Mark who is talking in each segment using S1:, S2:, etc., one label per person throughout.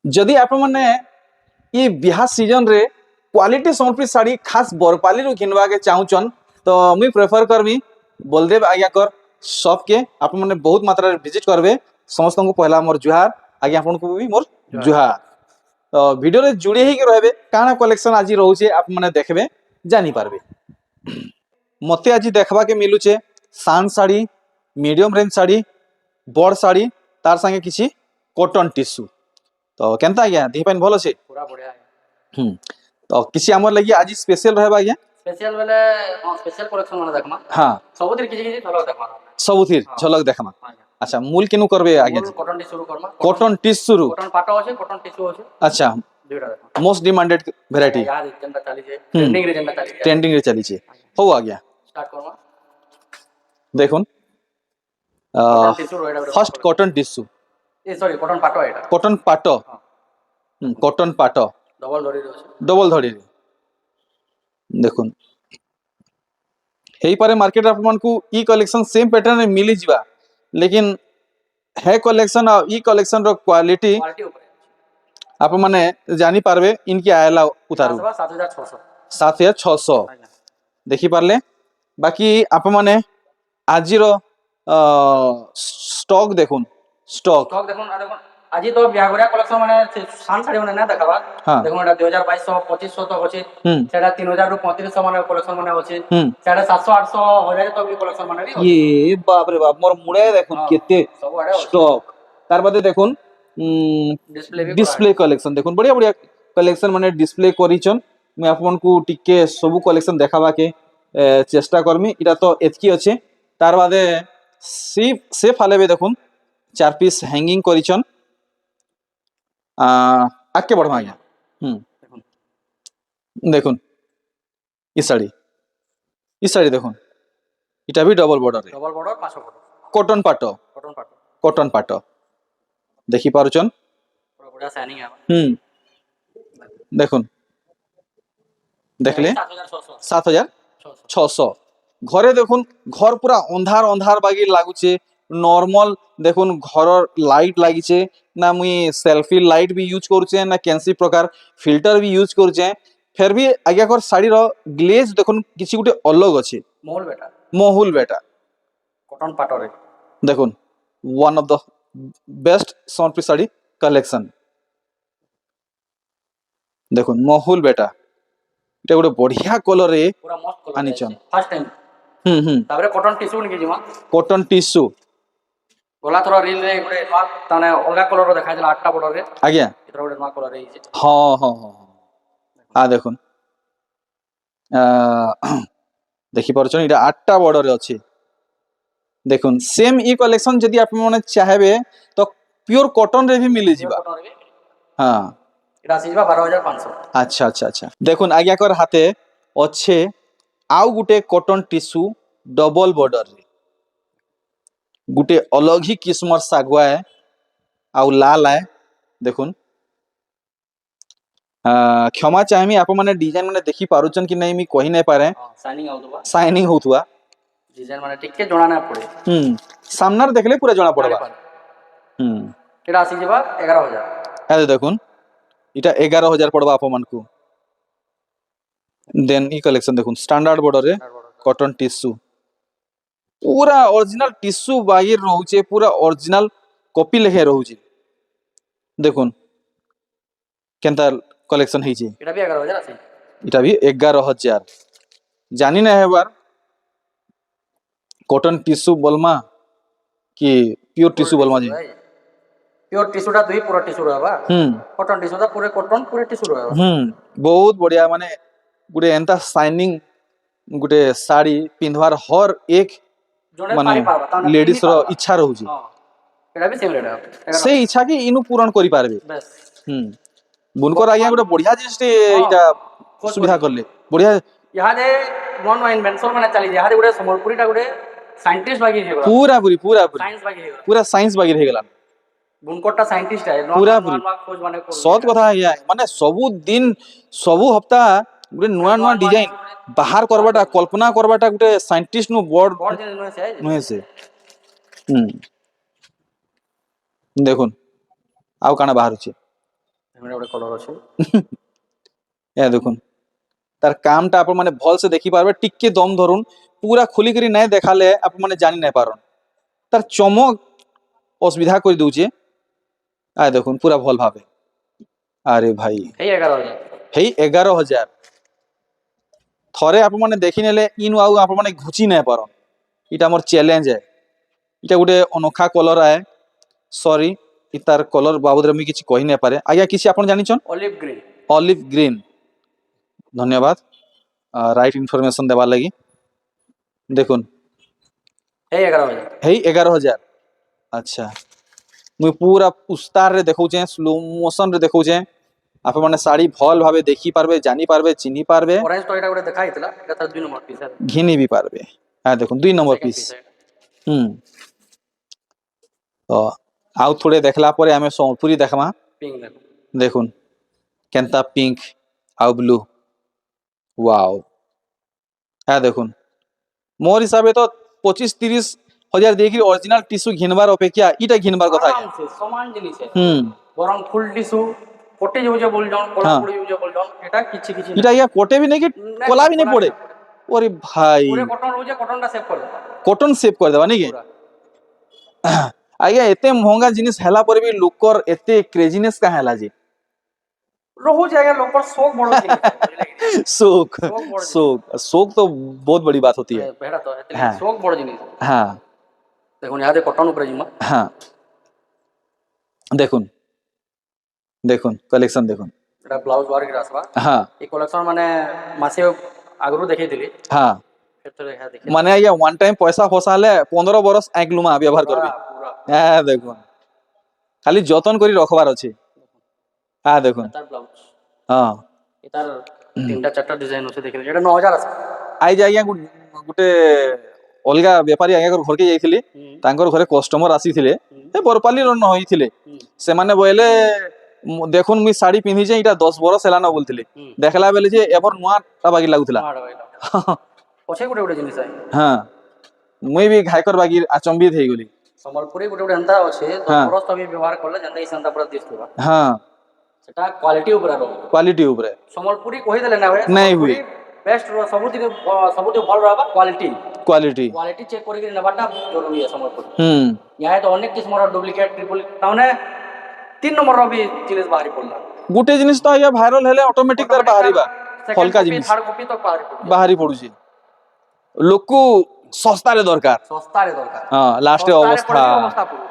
S1: जदि आप मैंने ये बिहा सीजन रे क्वालिटी सम्बलपुरी साड़ी खास बरपाली रु घिनवा के चाहूचन तो मुई प्रेफर करमी बलदेव आज्ञा कर शॉप के आप मैंने बहुत मात्रा रे विजिट करबे। समस्त को पहला मोर जुहार आज्ञा आपन को भी मोर जुहार। तो वीडियो रे जुड़ी ही के रहबे काना कलेक्शन आज रहउचे आप मैंने देखबे जानी पारबे। मते आज देखबा के मिलुचे सान साड़ी मीडियम रेंज साड़ी बड़ साड़ी तार संगे किसी कॉटन टिश्यू तो केनता आज्ञा देह पाइन भल छे
S2: पूरा बढ़िया है।
S1: तो किसी हमर लगी आज स्पेशल रहबा आज्ञा
S2: स्पेशल वाले हां स्पेशल कलेक्शन माने देखमा
S1: हां
S2: सबुतिर किछि किछि झलक देखमा
S1: सबुथिर झलक देखमा। अच्छा मूल केनु करबे आज्ञा जी
S2: कॉटन टिश्यू करमा
S1: कॉटन टिश्यू
S2: कॉटन पाटो अछि कॉटन टिश्यू अछि।
S1: अच्छा
S2: दुइटा देखमा
S1: मोस्ट डिमांडेड वैरायटी
S2: यार जेंटा चली जे ट्रेंडिंग रे जेंटा चली जे
S1: ट्रेंडिंग रे चली छे हो आज्ञा
S2: स्टार्ट करमा
S1: देखुन
S2: कॉटन टिश्यू रोइडा
S1: फर्स्ट कॉटन टिश्यू
S2: ए सॉरी कॉटन पाटो एटा
S1: कॉटन पाटो कॉटन पाटो
S2: डबल धरी अछि
S1: डबल धड़ी देखुन हेई पारे मार्केट आप मन को ई कलेक्शन सेम पैटर्न में मिली जिबा लेकिन है कलेक्शन और ई कलेक्शन रो क्वालिटी
S2: क्वालिटी ऊपर
S1: आप माने जानी पारबे इनकी आयला उतारू
S2: 7600
S1: 7600 देखि पारले। बाकी आप माने आजिरो स्टॉक देखुन स्टॉक
S2: स्टॉक देखुन आ देखुन আজি তো বিয়াগড়িয়া কলেকশন মানে সান শাড়ি মানে না দেখাবা দেখুন এটা 2200 2500 তক আছে সেটা 3000 রু 3500 মানে কলেকশন মানে আছে সেটা 700 800 1000 তক भी কলেকশন মানে
S1: ये बाप रे बाप मोर मुड़े देखुन केते स्टॉक तार बादे देखुन डिस्प्ले कलेक्शन देखुन बढ़िया बढ़िया कलेक्शन माने डिस्प्ले करिचन मैं आपन को टिके सब कलेक्शन देखाबा के चेष्टा करमी। इटा तो एतकी अच्छे तार बादे सेफ हालेबे देखुन 4 पीस हैंगिंग करिचन आके बढ़वा आज्ञा देखुन इस साड़ी देखुन इटा भी डबल बॉर्डर
S2: 500
S1: कॉटन पाटो देखि पारुचन
S2: पूरा बढ़िया शाइनिंग है
S1: देखुन देखले
S2: 7600
S1: 7600 घरे देखुन घर पूरा अंधार अंधार बागी लागुचे नॉर्मल देखुन घर लाइट लागिचे ना मुई सेल्फी लाइट भी यूज करूचे ना कैंसी प्रकार फिल्टर भी यूज करूचे फिर भी आज्ञा कर साड़ी रो ग्लेज देखुन किसी गुटे अलग अच्छे मोहुल बेटा
S2: कॉटन पाटो रे
S1: देखुन one of the best Sambalpuri sari collection देखुन मोहुल बेटा इटा गोटे बढ़िया कलर रे
S2: पूरा मस्त कलर
S1: आनिचन
S2: फर्स्ट टाइम ताबरे कॉटन टिश्यू नि जिमा
S1: कॉटन टिश्यू
S2: गोला थोड़ा रील रे गोटे ताने अलगा कलर रो देखाइ दिला आठटा बॉर्डर रे
S1: आज्ञा
S2: इतरा गोटे मा कलर रे इसे
S1: हां हां हां आ देखुन देखि परछन इटा आठटा बॉर्डर रे अछि देखुन सेम ई कलेक्शन यदि आप माने चाहेबे तो प्योर कॉटन रे भी मिली जिबा हां
S2: इटा सिजबा 12500
S1: अच्छा अच्छा अच्छा देखुन आज्ञा कर हाथे अच्छे आउ गुटे कॉटन टिश्यू डबल बॉर्डर रे गुटे अलग ही किस्मर सागवा है आउ लाल है देखुन क्षमा चाहेमी आप माने डिजाइन माने देखि पारुचन कि नहीं मी कहि नै पारे शाइनिंग होतुवा
S2: डिजाइन माने टिके जोना ना पड़े
S1: सामनार देखले पूरा जोना पड़बा
S2: एटा आसी जेबा 11000
S1: ए देखुन इटा 11000 पड़बा आप मन को। देन ई कलेक्शन देखुन स्टैंडर्ड बॉर्डर रे कॉटन टिश्यू पूरा ओरिजिनल टिश्यू बाहिर रहउचे पूरा ओरिजिनल कॉपी लेखे रहउचे देखुन केनता कलेक्शन हेचे
S2: एटा भी 11000 आसी
S1: इटा भी 11000 जानी ना हेबार कॉटन टिश्यू बोलमा कि प्योर टिश्यू बोलमा जी
S2: प्योर टिश्यू टा दुई पूरा टिश्यू रहबा कॉटन टिश्यू टा पूरे कॉटन पूरे टिश्यू रहबा
S1: बहुत बढ़िया माने गुटे एंता शाइनिंग गुटे साड़ी पिंधवार हर एक माने लेडीज रो इच्छा रहउची
S2: एटा भी सेम रेट
S1: से इच्छा की इनु पूर्ण करि पारबे
S2: बस
S1: बुनकर आज्ञा गुटे बढ़िया जिनिस इटा सुविधा करले बढ़िया
S2: यहाँ दे वन वाइन इन्वेंशन माने चली यहाँ दे गुटे संबलपुरी टा गुटे साइंटिस्ट बागी हे
S1: पूरा
S2: साइंस बागी हे
S1: पूरा साइंस बागी हे गेला
S2: बुनकोटा साइंटिस्ट है
S1: पूरा खोज माने सत कथा या माने सबु दिन सबु हफ्ता गुटे नुआ नुआ डिजाइन बाहर करबाटा कल्पना करबाटा गुटे साइंटिस्ट नु बोर्ड नुहे से देखुन आउ काना बाहर छे
S2: দেখুন এটা কলর আছে
S1: এ দেখুন তার কামটা আপন মানে ভাল সে দেখি পারবে টিকে দম ধরুন পুরা খুলি করে নাই দেখালে আপন মানে জানি নাই পারন তার চমক অসুবিধা করে দউছে আয় দেখুন পুরা ভাল ভাবে আরে ভাই
S2: এই 11,000
S1: হেই 11,000 থরে আপন মানে দেখি নেলে ইনু আউ আপন মানে ঘুচি নাই পারন এটা আমার চ্যালেঞ্জ है এটা গোটে অনোখা কলর আয় সরি তার কলর বাবদরে আমি কিছু কহি নাই পারে আজ্ঞা কিছু আপন জানিছন
S2: অলিভ গ্রিন
S1: অলিভ গ্রিন ধন্যবাদ রাইট ইনফরমেশন দেবার লাগি দেখুন
S2: এই 11,000
S1: হেই 11,000 আচ্ছা মুই পুরা উস্তার রে দেখুছে স্লো মোশন রে দেখুছে আপন মানে শাড়ি ভাল ভাবে দেখি পারবে জানি পারবে চিনি পারবে
S2: অরেঞ্জ তো এটা গোটে দেখা হইতলা এটা তার 2 নম্বর পিস আছে
S1: ঘিনি भी পারবে হ্যাঁ দেখুন 2 নম্বর পিস হুম তো আউ থোড়ে দেখলা পরে আমি সম্বলপুরি দেখমা
S2: পিঙ্ক দেখুন
S1: দেখুন কেনতা পিঙ্ক আউ ব্লু ওয়াও হ্যাঁ দেখুন মোর হিসাবে তো 25-30 হাজার দেখি অরিজিনাল টিস্যু ঘিনবার অপেক্ষা ইটা ঘিনবার কথা
S2: আরামসে সমান জিনিস
S1: হুম
S2: বরং ফুল টিস্যু কোটে যাউছে বলজন কলা
S1: হ্যাঁ।
S2: পড়ে যাউছে বলজন এটা কিছু কিছু
S1: এটা ইয়া কোটে भी नहीं कि कोला भी नहीं पड़े ओरे भाई
S2: পুরো কটন রয়েছে কটনটা সেভ করে দেবা
S1: कॉटन सेव कर देवा नहीं कि आज्ञा एते महंगा जिनिस हैला पर भी लोकर एते क्रेजीनेस का हैला जी
S2: রহু জায়গা লোকর শোক বড় জিনিস বুঝলে কি
S1: शोक
S2: बड़
S1: शोक शोक तो बहुत बड़ी बात होती है
S2: বেড়া তো এতে
S1: হ্যাঁ।
S2: শোক বড় জিনিস
S1: हाँ
S2: দেখুন ইয়াতে কটন উপরে জিমা
S1: हाँ দেখুন দেখুন কালেকশন দেখুন
S2: এটা ব্লাউজ ওয়ার্ক আসবা
S1: हाँ
S2: এই কালেকশন মানে মাসে আগরু দেখাই দিলি
S1: हाँ
S2: ক্ষেত্রে দেখা দেখি
S1: মানে ये वन टाइम पैसा फसाले 15 बरस आइकलुमा व्यवहार करबी
S2: পুরা
S1: হ্যাঁ দেখুন খালি যতন করি রখবার আছে হ্যাঁ দেখুন
S2: তার ব্লাউজ
S1: হ্যাঁ
S2: এটার তিনটা চারটা ডিজাইন আছে দেখি এটা 9,000 আছে
S1: আই যে আজ্ঞা গোটে অলগা বেপারী আজ্ঞା ঘরকে ଯାଇଥିଲି ତାଙ୍କର ଘରେ କଷ୍ଟମର ଆସିଥିଲେ ଏ ବରପାଲିର ନ ହେଇଥିଲେ ସେମାନେ ବୋଇଲେ ଦେଖୁନ୍ ମୁଇଁ ଶାଢୀ ପିନ୍ଧିଛେ ଏଇଟା 10 ବରଷ ହେଲାନ ବୋଲଥିଲେ ଦେଖଲା ବେଲେ ଯେ ଏଭର ନୂଆଟା ବାଗି ଲାଗୁଥିଲା
S2: ପଛେ ଗୋଟେ ଗୋଟେ ଜିନିଷ ଅଛି
S1: ହଁ ମୁଇଁ ବି ଘାଇକର ବାଗି ଆଚମ୍ବିତ ହେଇଗଲି
S2: ସମ୍ବଲପୁରୀ ଗୋଟେ ଗୋଟେ ଏନ୍ତା ଅଛି 10 ବରଷ ତମେ ବ୍ୟବହାର କଲେ ଯେନ୍ତା କି ସେନ୍ତା ପୁରା ଦିଶୁଥିବା
S1: ହଁ
S2: ସେଟା କ୍ୱାଲିଟି ଉପରେ ରହିବ
S1: କ୍ୱାଲିଟି ଉପରେ
S2: ସମ୍ବଲପୁରୀ କହିଦେଲେ ନା ହୁଏ
S1: ନାଇଁ ହୁଏ
S2: ବେଷ୍ଟ ସବୁଦିନ ଭଲ ରହିବା କ୍ୱାଲିଟି
S1: କ୍ୱାଲିଟି
S2: କ୍ୱାଲିଟି ଚେକ୍ କରିକି ନେବାଟା ଜରୁରୀ है ସମ୍ବଲପୁରୀ
S1: ହୁଁ
S2: यहाँ तो अनेक किस्मर डुप्लिकेट ट्रिपल ताने 3 नंबर रो भी जिनिस बाहरी पड़ला
S1: गोटे जिनिस तो आज्ञा भाइराल हेले ऑटोमेटिक तार बाहरीबा हल्का जिनिस
S2: थर्ड कॉपी तो बाहरी पड़ला
S1: बाहरी पड़ुଛି लोकु सस्तारे दरकार
S2: सस्ता रे दरकार
S1: हां लास्ट अवस्था
S2: अवस्था पड़ू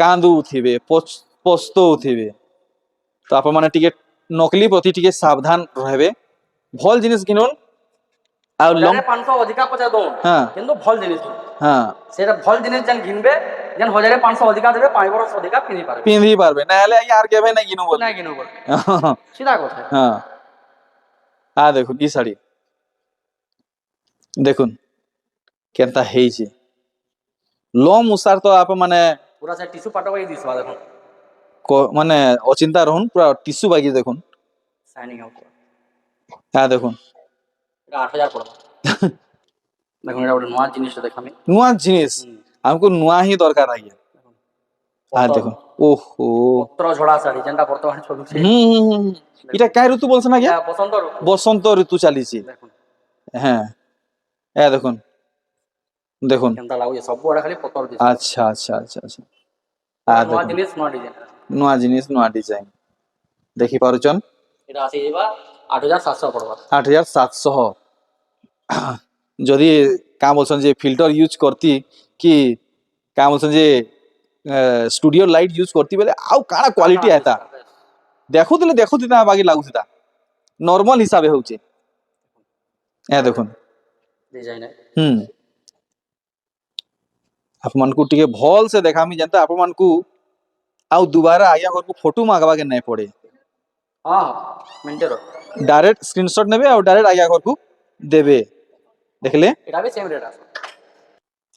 S1: कांदू थिबे पोस्तो थिबे तो आप माने टिके नकली प्रति टिके सावधान रहबे भल जिनिस किनुन आ लंग
S2: 500 अधिका पचा दो
S1: हां
S2: किंतु भल जिनिस
S1: हां
S2: सेटा भल जिनिस जन घिनबे जन 1500 अधिका देबे 5 बरस अधिका पिनी पारबे
S1: पिंधी पारबे ना हले यार केबे ना किनु बोल
S2: ना किनु बोल सीधा কথা
S1: हां आ देखुन ई साड़ी देखुन केनता हेइছে लम उसार तो आप माने
S2: पूरा से टिश्यू पाटो भाई दिसवा देखो
S1: माने अचिंता रहन पूरा टिश्यू बागी देखुन
S2: शाइनिंग आउट
S1: हां देखुन
S2: এটা 8000 পড়বা দেখুন এটা একটা নয়া জিনিসটা দেখামি
S1: नुआ जिनिस हमको नुआ ही दरकार है हां देखो ओहो
S2: পত্র ঝড়া শাড়ি যেটা বর্তমানে চলছে
S1: এটা কাই ঋতু বলছেন আগে
S2: এটা বসন্ত ঋতু
S1: বসন্ত ঋতু চালিছে
S2: দেখুন
S1: হ্যাঁ এ দেখুন দেখুন
S2: কেনতা লাগুছে সব বড় খালি পত্র দিছে
S1: আচ্ছা আচ্ছা আচ্ছা আচ্ছা
S2: নয়া জিনিস নয়া ডিজাইন
S1: नुआ जिनिस नुआ डिजाइन দেখি পারুচন
S2: এটা আসি যাবা 8700 পড়বা
S1: 8700 যদি কাম বলছেন যে ফিল্টার ইউজ করতি কি কাম বলছেন যে স্টুডিও লাইট ইউজ করতি বলে আউ কানা क्वालिटी আতা দেখুতিলে না বাকি লাগুছিতা নরমাল হিসাবে হচ্ছে এ দেখুন
S2: ডিজাইন
S1: হুম आपमनकु टिके भल से देखामी जनता आपमनकु आउ दोबारा आया घर को फोटो मांगवा के नहीं पड़े
S2: हां मिनटेरो
S1: डायरेक्ट स्क्रीनशॉट नेबे और डायरेक्ट आया घर को देबे देखले
S2: এটা भी সেম রেট আছে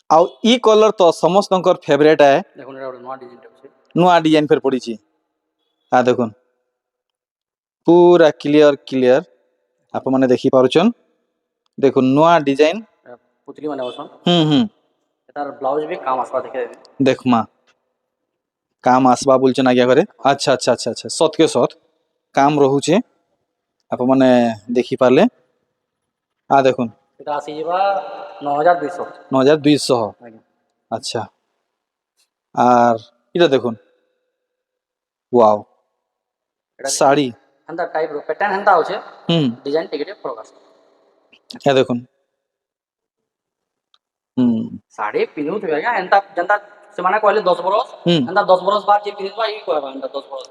S1: आउ ई कलर तो समस्तनकर फेवरेट है
S2: দেখুন এটা একটা নয়া ডিজাইন আছে
S1: नुआ डिजाइन फेर पड़ीची आ देखुन पूरा क्लियर आप माने देखि पारुचन देखुन नुआ डिजाइन
S2: পুতলি মানে বসন
S1: हम्म
S2: এটার ব্লাউজ भी काम আসবা দেখে
S1: देख मा काम आसबा बोलछन आज्ञा करे अच्छा अच्छा अच्छा अच्छा सत के सत কাম রহুছে আপন মানে দেখি পারলে দেখুন
S2: এটা আসিଯିବା 9200
S1: 9200
S2: ଆଜ୍ଞା
S1: আচ্ছা আর এটা দেখুন ওয়াও
S2: এটা
S1: শাড়ি
S2: হেନ୍ତା ଟାଇପ ର ପ୍ୟାଟର୍ନ ହେନ୍ତା ଅଛେ
S1: হুম
S2: ଡିଜାଇନ ଟିକେ ଟିକେ ଫରକ ଆସେ
S1: দেখুন হুম
S2: ଶାଢୀ ପିନ୍ଧୁଥିବେ ଆଜ୍ଞା ହେନ୍ତା ଯେନ୍ତା ସେମାନେ କହିଲେ 10 ବରଷ
S1: হুম
S2: ହେନ୍ତା 10 ବରଷ ବାଦ ଯିଏ ପିନ୍ଧିବା ଇ କହିବା ହେନ୍ତା 10 ବରଷ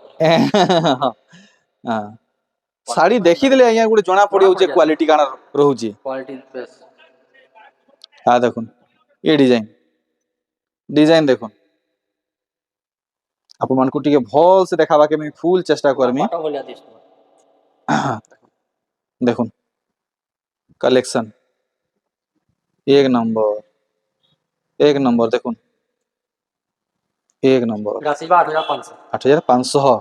S1: হ্যাঁ শাড়ি ଦେଖିଦେଲେ ଆଜ୍ଞା ଗୋଟେ ଜଣା ପଡିଯାଉଛି କ୍ୱାଲିଟି କାଣା ରହୁଛି
S2: କ୍ୱାଲିଟି ବେଶ
S1: দেখুন ଏ ডিজাইন দেখুন ଆପଣମାନଙ୍କୁ ଟିକେ ଭଲ ସେ দেখাবাকে আমি ফুল চেষ্টা করমি
S2: ପାଟ ଭଳିଆ ଦିଶୁଥିବ
S1: দেখুন কালেকশন এক নম্বর দেখুন এক নম্বর
S2: এটা ଆସିଯିବା 8500
S1: 8500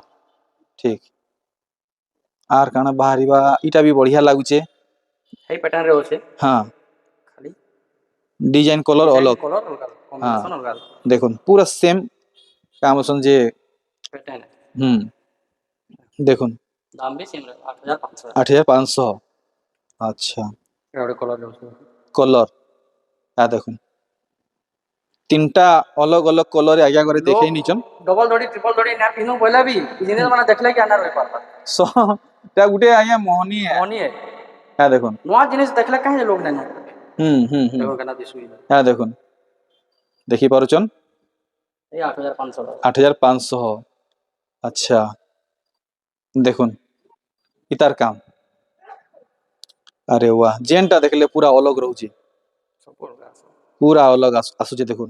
S1: ঠিক আর কাଣା বাহারিবা ইটা ବି বঢ়িয়া লাগুছে
S2: ହେଇ ପ୍ୟାଟର୍ନ ରେ ଅଛେ
S1: হ্যাঁ
S2: ଖାଲି
S1: ডিজাইন কলর অলগ
S2: କଲର ଅଲଗା
S1: হ্যাঁ
S2: କମ୍ବିନେସନ ଅଲଗା
S1: দেখুন পুরা সেম কাম অছন যে
S2: ପ୍ୟାଟର୍ନ
S1: হুম দেখুন
S2: ଦାମ ବି ସେମ୍ ରହିବ 8500
S1: 8500 আচ্ছা
S2: এটা ଗୋଟେ କଲର ରହୁଛି
S1: কলর দেখুন তিনটা অলগ অলগ কলরে আজ্ঞা করে দেখেই নিছন
S2: ডবল দড়ি ট্রিপল দড়ি না পিনু বইলা ବି ଜିନିଷ ମାନେ ଦେଖିଲେ କି ଆନାର ବେପାର
S1: তা গুটে আজ্ঞা মোহনী
S2: ମନି
S1: দেখুন
S2: ନୂଆ ଜିନିଷ ଦେଖିଲେ କାହିଁ ଲୋକ ନାଇଁ
S1: হুম
S2: ଦେଖ କେନା ଦିଶୁଇ
S1: দেখুন দেখি পারুছন
S2: এই 8500
S1: 8500 আচ্ছা দেখুন ইতার কাম আরে ওয়া জেনটা দেখলে পুরা অলগ রহুছি
S2: ସବୁ ଅଲଗା ଆସିବ
S1: পুরা অলগ আসুছে দেখুন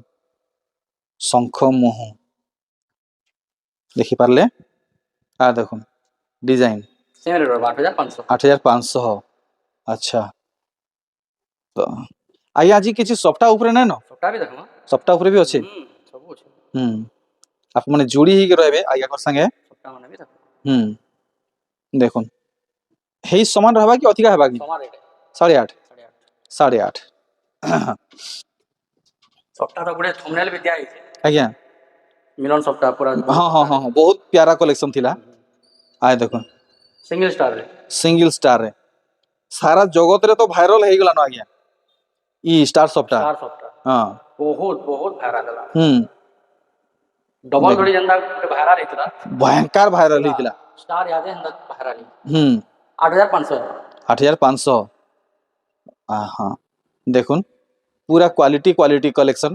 S1: শঙ্খ মোহ দেখি পারলে দেখুন ডিজাইন
S2: ସେମ୍ ରହିବ 8500
S1: 8500 আচ্ছা তো আজ্ঞা আଜି কিছু সপ্তাহ উপরে নাই ন
S2: ସବଟା ବି ଦେଖ
S1: সপ্তাহ উপরে भी আছে
S2: ସବୁ ଅଛି
S1: হুম আপন মানে জুড়ি হইকে রহবে আজ্ঞাকর সঙ্গে
S2: ସବଟା ମାନେ ବି ଦେଖ
S1: হুম দেখুন হেই সমান রহবা কি অধিকা হবা কি
S2: ସମାନ ରେଟ୍
S1: 8.5 8.5
S2: ସବଟା ତ ଗୋଟେ ଥମ୍ବନେଲ ବି ଦିଆ ହେଇଛି
S1: ଆଜ୍ଞା
S2: ମିଲନ ସବଟା ପୁରା
S1: ହଁ ବହୁତ ପ୍ୟାରା କଲେକ୍ସନ ଥିଲା দেখুন
S2: ସିଙ୍ଗଲ ଷ୍ଟାରରେ
S1: সিঙ্গল স্টার রে সারা জগতরে তো ভাইরাল হয়ে গেল না আজ্ঞা ই স্টার সবটা
S2: ଷ୍ଟାର ସବଟା
S1: হ্যাঁ
S2: ବହୁତ ବହୁତ ଭାଇରାଲ ହେଲା
S1: হুম
S2: ଡବଲ ଦୋଳି ଯେନ୍ତା ଗୋଟେ ଭାଇରାଲ ହେଇଥିଲା
S1: ভয়ঙ্কর ভাইরাল হয়েছিল
S2: ଷ୍ଟାର ୟାଦେ ହେନ୍ତା ଭାଇରାଲ
S1: হুম
S2: 8500
S1: 8500 হ্যাঁ দেখুন পুরা কোয়ালিটি কলেকশন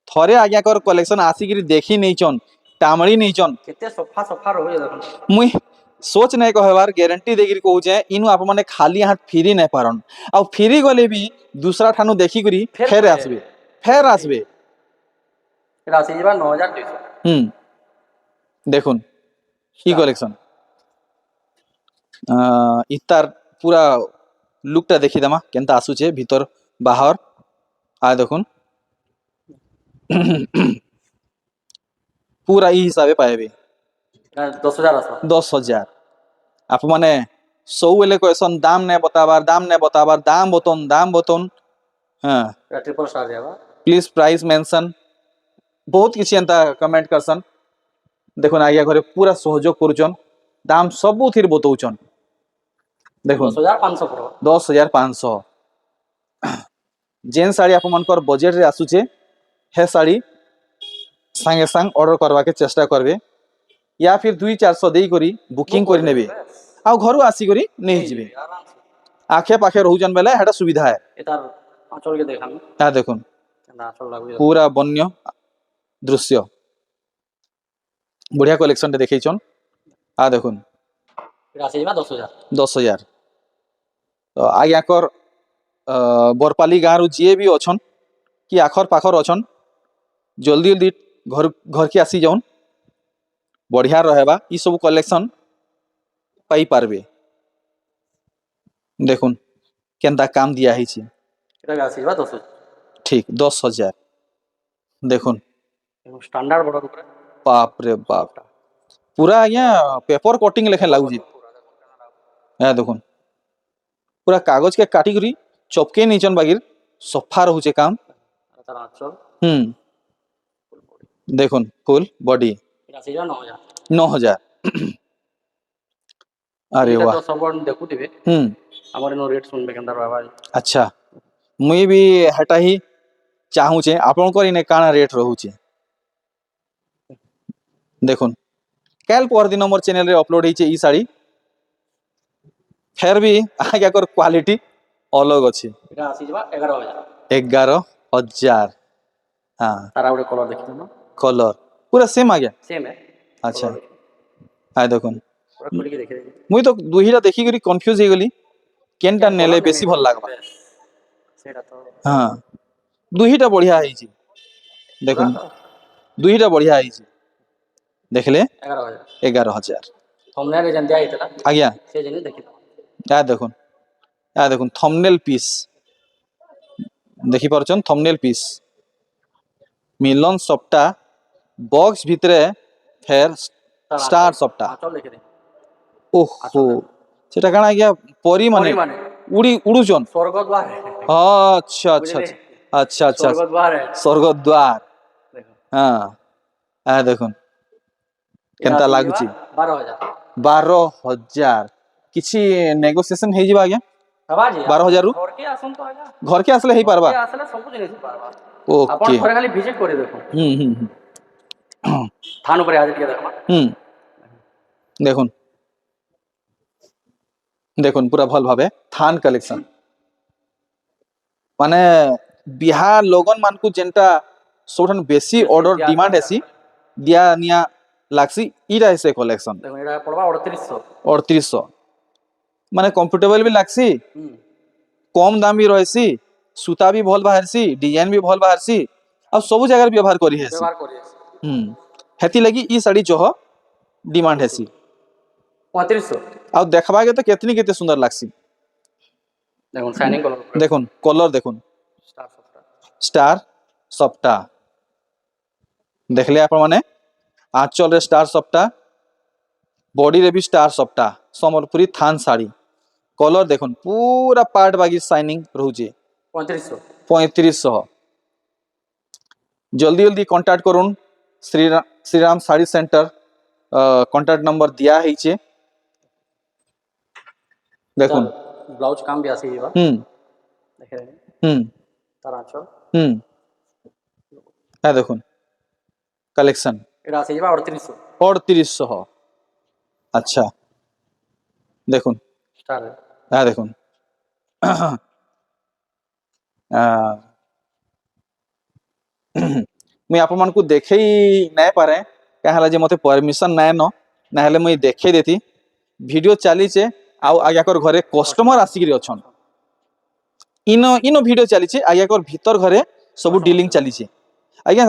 S1: থরে আজ্ঞাকর কলেকশন আসিকি দেখি নেইছন টামড়ি নেইছন
S2: କେତେ ସଫା ସଫା ରହୁଛି ଦେଖନ୍ତୁ
S1: মুই সোচ নাই কহবার গ্যারেন্টি দেকিরি কହୁଛେ ইনু আপন মানে খালি হাত ফিরি নাই পারন আর ফিরি গলে বি দুসরা ঠানু দেখি করি ফের আসবে
S2: এটা ଆସିଯିବା 9200
S1: হুম দেখুন কি কলেকশন ইতার পুরা লুকটা দেখি দেমা কেনতা আসুছে ভিতর বাহার দেখুন পুরা ই হিসাবে পাইবে
S2: 10000 আসବ
S1: 10,000 आप माने सबले कहसन दाम ने बताबार दाम बतन हाँ
S2: এটা ট্রিপল ଷ୍ଟାର ଦେବା
S1: प्लीज प्राइस मेंशन बहुत किसी एंता कमेंट करसन देखुन आज्ञा घरे पूरा सहयोग करुचन दाम सबू थिर बतौचन देखुन
S2: 10500 ପଡିବ
S1: 10,500 जेन साड़ी आप मनकर बजेट रे आसुचे हे साड़ी संगे संग ऑर्डर करवा के चेष्टा करबे या फिर 200-400 देई करी बुकिंग करी नेबे आ घरु आसी करी नहीं जिबे आखे पाखे रहुजन बेला हेटा सुविधा है
S2: এটার আঁচলকে দেখামি
S1: देखुन
S2: কেনা আঁচল লাগুছে
S1: पूरा बन्य दृश्य बढ़िया कलेक्शन देखैछन देखुन
S2: এটা ଆସିଯିବା 10000
S1: 10,000 तो आज्ञाकर बरपाली गाँव जी भी अच्छन कि आखर पाखर अच्छन जल्दी जल्दी घर के आसी जाऊन बढ़िया रहबा ई सब कलेक्शन पाई पारबे देखुन केनता काम दिया है
S2: এটা ଆସିଯିବା 10000
S1: ठीक 10,000 देखुन
S2: ଷ୍ଟାଣ୍ଡାର୍ଡ বড় উপরে
S1: बाप रे बाप पूरा आज्ञा पेपर कटिंग लेखे लगुच देखुन पूरा कागज के काटी करी चपके नीचन बागिर सफा रहुचे काम
S2: তার আঁচল
S1: देखुन फुल बॉडी
S2: এটা আসিଯିବା 9000
S1: 9,000 अरे
S2: ଏଇଟା
S1: वाह
S2: ତ ସବୁଆଡେ ଦେଖୁଥିବେ ଆମର ଏନ ରେଟ୍ ଶୁଣିବେ କେନ୍ତା ରହିବା।
S1: अच्छा मुई भी हेटा ही चाहूचे आपनकर इने काना रेट रहूचे देखुन काल पर दिन मोर चैनल रे अपलोड होईचे ई साड़ी फेर भी आगे कर क्वालिटी अलग अच्छे
S2: ଏଇଟା ଆସିଯିବା 11,000
S1: 11,000 हाँ
S2: ତାର ଗୋଟେ କଲର ଦେଖିଥିଲ
S1: कलर पूरा सेम आ गया
S2: ସେମ୍ है
S1: अच्छा हाय देखुन
S2: ପୁରା ଖୋଲିକି ଦେଖିଦେବି
S1: मुई तो दुहीटा देखी करी कंफ्यूज हो गली केनटा नेले बेसी भल लागबा
S2: ସେଇଟା ତ
S1: हाँ दुहीटा बढ़िया ହେଇଛି देखुन दुहीटा बढ़िया ହେଇଛି देखले
S2: 11,000
S1: 11,000
S2: थंबनेल ଯେନ୍ ଦିଆ ହେଇଥିଲା
S1: आज्ञा
S2: ସେ ଜିନିଷ ଦେଖିଥିଲ
S1: या देखुन थंबनेल पीस देखि पारछन थंबनेल पीस मिलन सप्ता बॉक्स भितरे फेर स्टार सप्ता
S2: चल देखि दे
S1: ओहो सेटा काना गया परी माने उड़ी उड़ुचन
S2: स्वर्गद्वार
S1: अच्छा अच्छा अच्छा अच्छा
S2: स्वर्गद्वार है
S1: स्वर्गद्वार
S2: देखो
S1: हाँ आ देखुन केनता लागुची
S2: 12,000
S1: 12,000 किछि नेगोशिएशन हे जिबा आज्ञा
S2: हवा जी
S1: 12,000 रु
S2: घर के आसन तो आजा
S1: घर के आसले हे पारबा
S2: आसले सब जिनिस पारबा
S1: ओके
S2: अपन थोड़े खाली विजिट करे देखो थान ऊपर आज के देखो
S1: देखुन देखुन पूरा भल भाबे थान कलेक्शन माने बिहार लोगन मानकु जेंटा सोठन बेसी ऑर्डर डिमांड हेसी दिया निया लागसी इरा से कलेक्शन
S2: देखो एटा पड़वा 3800
S1: 3800 माने कंफर्टेबल भी लागसी कम दाम भी रहसी सूता भी भल बाहरसी डिजाइन भी भल बाहरसी आ सब जगह व्यवहार करी हेसी
S2: व्यवहार करिए
S1: हेती लगी ई साड़ी जो डिमांड हेसी
S2: 3500
S1: आ देखबा के तो केतनी केते सुंदर लागसी
S2: देखो शाइनिंग कलर
S1: देखुन कलर देखुन
S2: स्टार
S1: स्टार सप्ता देखले आपण माने आंचल रे स्टार सप्ता बॉडी रे भी स्टार सप्ता समलपुरी थान साड़ी कलर देखुन पूरा पार्ट बागी शाइनिंग रहउचे 3500 जल्दी जल्दी कांटेक्ट करुन Shriram sari centre contact number दिया हेचे देखुन
S2: ब्लाउज काम भी आसी जीवा देखे तार आंचल
S1: है देखुन कलेक्शन
S2: एटा आसी जीवा 3800
S1: 3800 अच्छा देखुन
S2: स्टार
S1: है देखुन मुई आप मन को देखे नहीं पारे कह जे मते परमिशन नाय न ना हेले मुई देखे देती वीडियो चलीचे आउ आज्ञाकर घरे कस्टमर आसिक अछन इनो इनो वीडियो चलीचे आज्ञाकर भीतर घरे सब डीलिंग चलीचे आज्ञा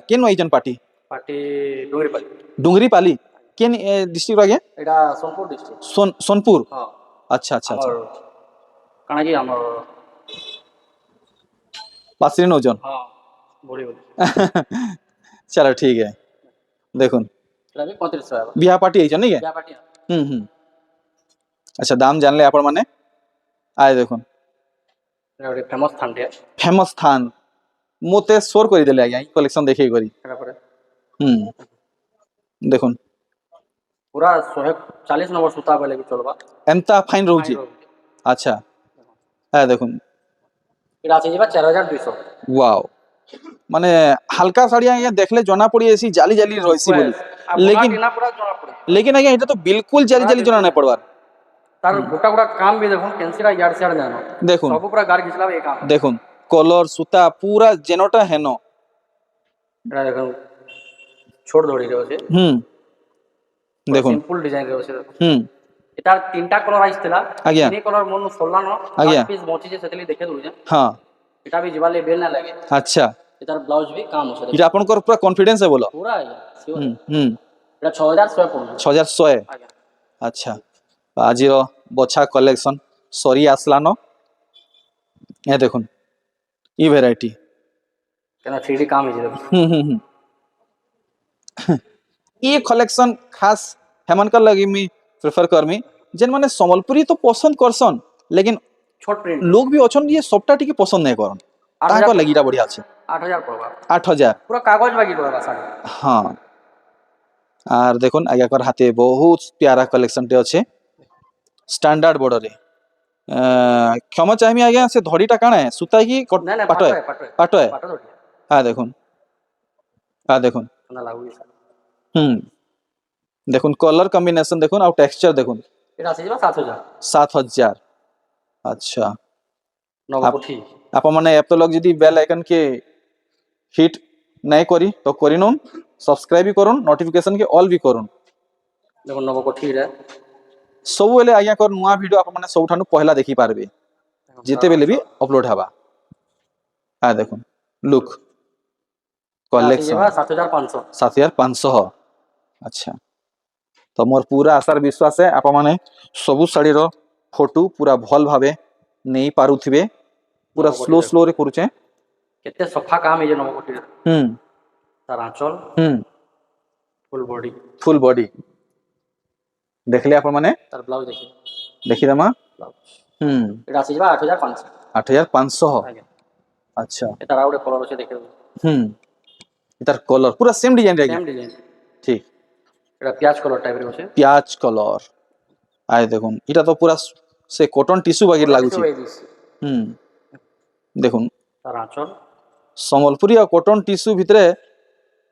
S1: केन आइजन पार्टी
S2: पार्टी डुंगरीपाली
S1: डुंगरीपाली केन डिस्ट्रिक्ट आज्ञा
S2: एटा सोनपुर डिस्ट्रिक्ट
S1: सोनपुर
S2: हां
S1: अच्छा अच्छा अच्छा
S2: काना जी हमर
S1: पासरी नौजन
S2: हां बोली बोली
S1: चलो ठीक है देखुन
S2: एटा भी 3500 है
S1: बिहा पार्टी आइजन नहीं है
S2: क्या पार्टी
S1: अच्छा दाम जानले आपण माने आए देखुन
S2: एटा फेमस थान है
S1: फेमस थान मोते शोर करी देले आज्ञा कलेक्शन देखे करी
S2: एटा पर
S1: देखुन
S2: पूरा 140 नंबर सूता बेले भी चलबा
S1: एंता फाइन रहउची अच्छा है देखुन
S2: एटा आसी जीवा 4200
S1: वाओ माने हल्का साड़ी आज्ञा देखले जना पड़ी ऐसी जाली जाली रहसी बोली लेकिन
S2: पूरा जना पड़े
S1: लेकिन आज्ञा एटा तो बिल्कुल जाली जाली जना नहीं पड़वार
S2: तार गोटा गोटा काम भी देखो कैंसिरा यार से जानो
S1: देखुन
S2: सब पूरा गार घिसला ये काम
S1: देखुन कलर सूता पूरा जेनोटा हेनो
S2: एटा देखो छोड़ दौड़ी रे होसे
S1: देखुन
S2: सिंपल डिजाइन रे होसे एटा तीनटा कलर आइसला
S1: आज्ञा
S2: तीन कलर मन सोला न
S1: आज्ञा
S2: पीस बची जे सेतली देखे दउ जे
S1: हां
S2: एटा भी जीवाले बेल ना लगे
S1: अच्छा
S2: एटार ब्लाउज भी काम होसे
S1: इटा आपन कर पूरा कॉन्फिडेंस है बोलो
S2: पूरा है श्योर एटा 6100 पड़ो
S1: 6100
S2: आज्ञा
S1: अच्छा आज बछा कलेक्शन सरी आसला न ये देखुन ई वेराइटी
S2: केना 3D काम है जे
S1: ये कलेक्शन खास हेमनकर लगी मी प्रेफर करमी जेन माने संबलपुरी तो पसंद करसन लेकिन
S2: छोट प्रिंट
S1: लोग भी अछन ये सबटा टिके पसंद नहीं करन ताको लगिरा बढ़िया अछि
S2: 8000 पड़वा
S1: 8000
S2: पूरा कागज बागी रहबा साड़ी
S1: हां आर देखुन आगे कर हाथे बहुत प्यारा कलेक्शन टे अछि स्टैंडर्ड बॉर्डर रे क्षमा चाहमी आज्ञा से धड़ीटा काଣା है सुता है कि
S2: ना ना
S1: पाट है पाट है
S2: पाटो धड़ी
S1: हाँ देखुन
S2: ना लागू
S1: देखुन कलर कॉम्बिनेशन देखुन और टेक्सचर देखुन
S2: এটা আছে যা 7000
S1: 7000 अच्छा
S2: নবকোঠি
S1: आप मैंने एप तो लोग जदि बेल आइकन के हिट नहीं करी तो करी नोन सब्सक्राइब भी करुन नोटिफिकेशन के ऑल भी करुन
S2: দেখো নবকোঠি রে
S1: सब बेले आज्ञा कर नुआ वीडियो आप मैंने सबठानु पहला देखी पारबे जिते बेले भी अपलोड हवा हाँ देखुन लुक कलेक्शन
S2: 7500
S1: 7500 अच्छा तो मोर पूरा आशार विश्वास है आप मैंने सबु शाड़ी रो फोटो पूरा भल भावे नहीं पारुथिबे पूरा स्लो स्लो रे करूचे
S2: केते सफा काम है जे नवकोठि तार आंचल फुल बॉडी देखले आप मैंने तार ब्लाउज देखि
S1: देखि दमा
S2: এটা আছে যা 8500
S1: 8500 अच्छा
S2: এটা আউটে কলর আছে দেখে
S1: इतार कलर पूरा सेम डिजाइन रहेगा
S2: সেম ডিজাইন
S1: ठीक
S2: এটা পিয়াজ কলর টাইপের আছে
S1: प्याज कलर आए देखुन इटा तो पूरा से कॉटन टिश्यू बागिर लागु छी देखुन
S2: तार आंचल
S1: संबलपुरी और कॉटन टिश्यू भितरे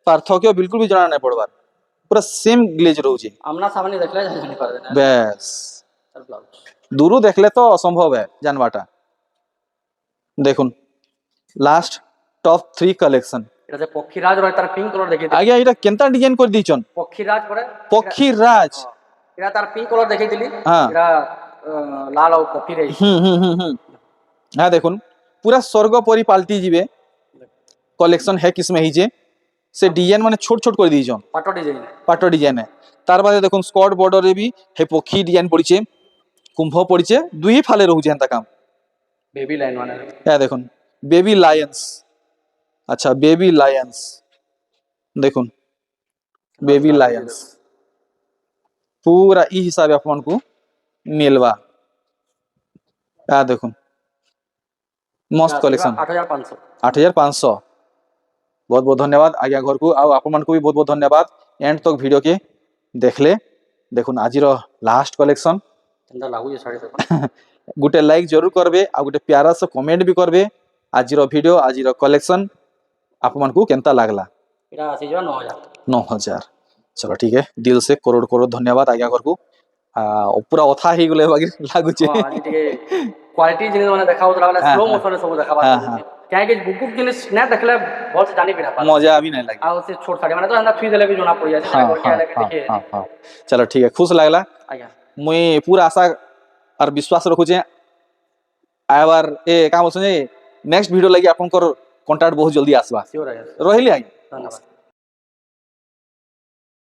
S1: पार्थक्य बिल्कुल भी जाना नहीं पड़बार पूरा सेम ग्लेज रहउची
S2: आमना सामने देखले जानि पारे ना
S1: बस
S2: तार ब्लाउज
S1: दूर देखले तो असंभव है जानवाटा देखुन लास्ट टॉप 3 कलेक्शन
S2: এটা যে পক্ষীরাজ রয় তার পিঙ্ক কলর দেখি
S1: आगे इटा केनता डिजाइन कर दीचन
S2: পক্ষীরাজ পরে
S1: पक्षीराज
S2: এটা তার পিঙ্ক কলর দেখাইছিলি
S1: हाँ
S2: এটা লাল আর কফি রে
S1: हाँ देखुन पूरा स्वर्ग परी पाल्टी जीवे कलेक्शन है किसमें ही जे से डिजाइन माने छोट छोट कर दीचन
S2: পাটো ডিজাইন
S1: पाटो डिजाइन है तार बादे देखुन स्कॉट बॉर्डर रे भी हे पक्षी डिजाइन पड़ीचे कुंभ पड़ीचे दुई फाले रहउचे एंता काम
S2: बेबी लाइन माने
S1: या देखुन बेबी लायंस अच्छा बेबी लायंस देखुन बेबी लायंस पूरा ई हिसाब अपन को मिलवा या देखुन मस्त कलेक्शन
S2: 8500
S1: 8500 बहुत बहुत धन्यवाद आज्ञा घर को आउ आप मन को भी बहुत बहुत धन्यवाद एंड तक वीडियो के देखले देखुन आजिर लास्ट कलेक्शन
S2: केंदा लागू जे साड़ी देखो
S1: गुटे लाइक जरूर करबे आ गुटे प्यारा से कमेंट भी करबे आजिर वीडियो आजिर कलेक्शन आप मन को केनता लागला
S2: এটা আছে যা 9000
S1: 9000 चलो ठीक है दिल से करोड़ करोड़ धन्यवाद आज्ञा घर को पूरा अथा ही गले बागी लागुचे
S2: आज टिके क्वालिटी जिनिस माने देखाउ लागला स्लो मोशन सब देखाबा काहे कि बुक जिनिस ना देखले बहुत से जानी भी ना पा
S1: मजा भी नहीं लगे
S2: आ से छोट साड़ी माने तो अंदर थुई देले भी जोना पड़ जाय
S1: हाँ,
S2: है देखे
S1: चलो ठीक है खुश लागला
S2: आज्ञा
S1: मुई पूरा आशा और विश्वास रखुचे आय बार ए का बोलछे नेक्स्ट वीडियो लगी आपनकर कांटेक्ट बहुत जल्दी आसबा
S2: श्योर है
S1: रहिली आज्ञा
S2: धन्यवाद।